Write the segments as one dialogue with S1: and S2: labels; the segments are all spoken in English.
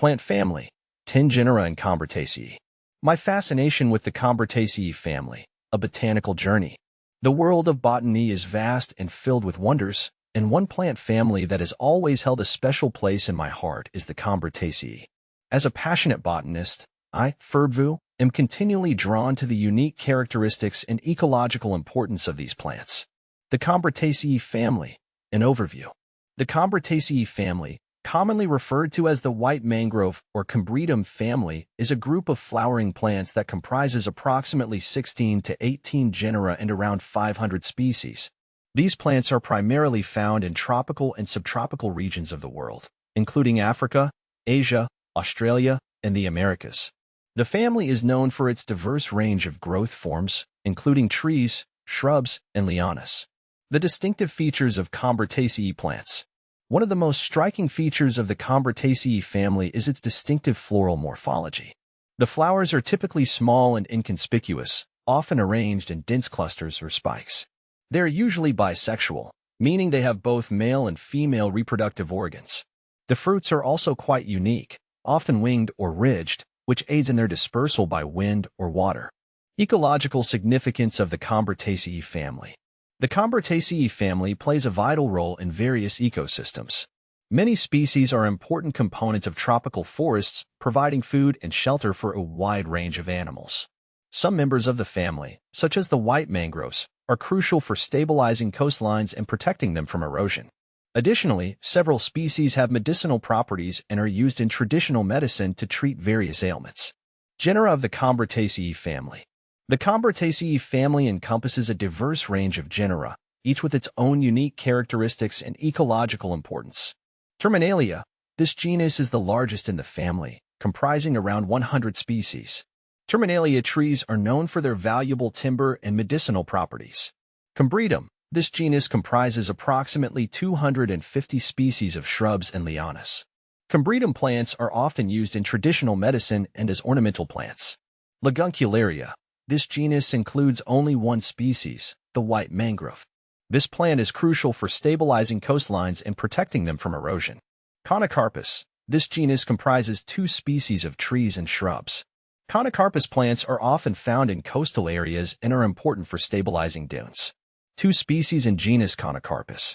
S1: Plant family, 10 genera and Combretaceae. My fascination with the Combretaceae family, a botanical journey. The world of botany is vast and filled with wonders, and one plant family that has always held a special place in my heart is the Combretaceae. As a passionate botanist, I, Ferbvu, am continually drawn to the unique characteristics and ecological importance of these plants. The Combretaceae family. An overview. The Combretaceae family, commonly referred to as the white mangrove or Combretum family, is a group of flowering plants that comprises approximately 16 to 18 genera and around 500 species. These plants are primarily found in tropical and subtropical regions of the world, including Africa, Asia, Australia, and the Americas. The family is known for its diverse range of growth forms, including trees, shrubs, and lianas. The distinctive features of Combretaceae plants. One of the most striking features of the Combretaceae family is its distinctive floral morphology. The flowers are typically small and inconspicuous, often arranged in dense clusters or spikes. They are usually bisexual, meaning they have both male and female reproductive organs. The fruits are also quite unique, often winged or ridged, which aids in their dispersal by wind or water. Ecological significance of the Combretaceae family. The Combretaceae family plays a vital role in various ecosystems. Many species are important components of tropical forests, providing food and shelter for a wide range of animals. Some members of the family, such as the white mangroves, are crucial for stabilizing coastlines and protecting them from erosion. Additionally, several species have medicinal properties and are used in traditional medicine to treat various ailments. Genera of the Combretaceae family. The Combretaceae family encompasses a diverse range of genera, each with its own unique characteristics and ecological importance. Terminalia. This genus is the largest in the family, comprising around 100 species. Terminalia trees are known for their valuable timber and medicinal properties. Combretum. This genus comprises approximately 250 species of shrubs and lianas. Combretum plants are often used in traditional medicine and as ornamental plants. Laguncularia. This genus includes only one species, the white mangrove. This plant is crucial for stabilizing coastlines and protecting them from erosion. Conocarpus. This genus comprises 2 species of trees and shrubs. Conocarpus plants are often found in coastal areas and are important for stabilizing dunes. 2 species in genus Conocarpus.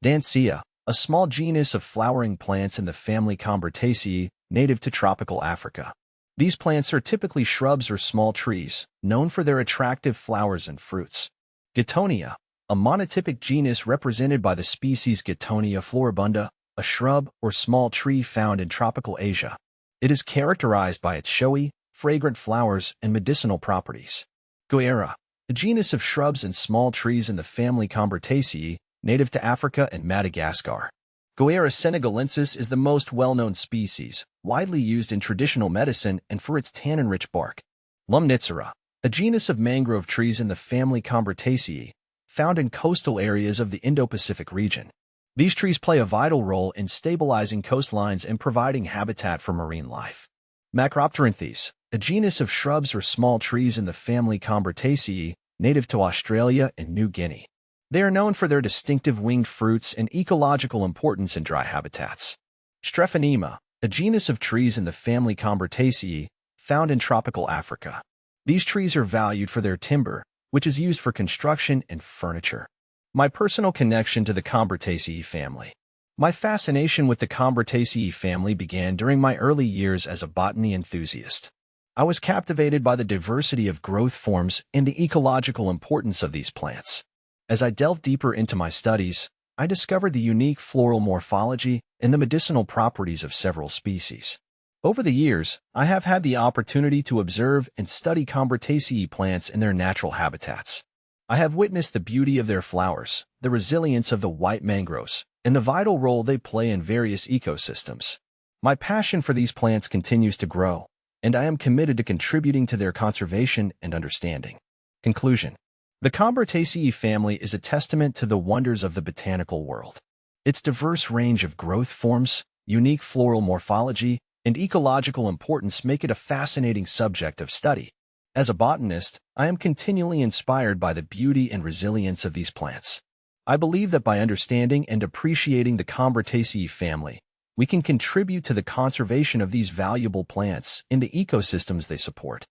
S1: Dancea, a small genus of flowering plants in the family Combretaceae, native to tropical Africa. These plants are typically shrubs or small trees, known for their attractive flowers and fruits. Gittonia, a monotypic genus represented by the species Gittonia floribunda, a shrub or small tree found in tropical Asia. It is characterized by its showy, fragrant flowers and medicinal properties. Genera, a genus of shrubs and small trees in the family Combretaceae, native to Africa and Madagascar. Genera senegalensis is the most well-known species, widely used in traditional medicine and for its tannin-rich bark. Lumnicera, a genus of mangrove trees in the family Combretaceae, found in coastal areas of the Indo-Pacific region. These trees play a vital role in stabilizing coastlines and providing habitat for marine life. Macropteranthes, a genus of shrubs or small trees in the family Combretaceae, native to Australia and New Guinea. They are known for their distinctive winged fruits and ecological importance in dry habitats. Strephonema, a genus of trees in the family Combretaceae, found in tropical Africa. These trees are valued for their timber, which is used for construction and furniture. My personal connection to the Combretaceae family. My fascination with the Combretaceae family began during my early years as a botany enthusiast. I was captivated by the diversity of growth forms and the ecological importance of these plants. As I delved deeper into my studies, I discovered the unique floral morphology and the medicinal properties of several species. Over the years, I have had the opportunity to observe and study Combretaceae plants in their natural habitats. I have witnessed the beauty of their flowers, the resilience of the white mangroves, and the vital role they play in various ecosystems. My passion for these plants continues to grow, and I am committed to contributing to their conservation and understanding. Conclusion. The Combretaceae family is a testament to the wonders of the botanical world. Its diverse range of growth forms, unique floral morphology, and ecological importance make it a fascinating subject of study. As a botanist, I am continually inspired by the beauty and resilience of these plants. I believe that by understanding and appreciating the Combretaceae family, we can contribute to the conservation of these valuable plants in the ecosystems they support.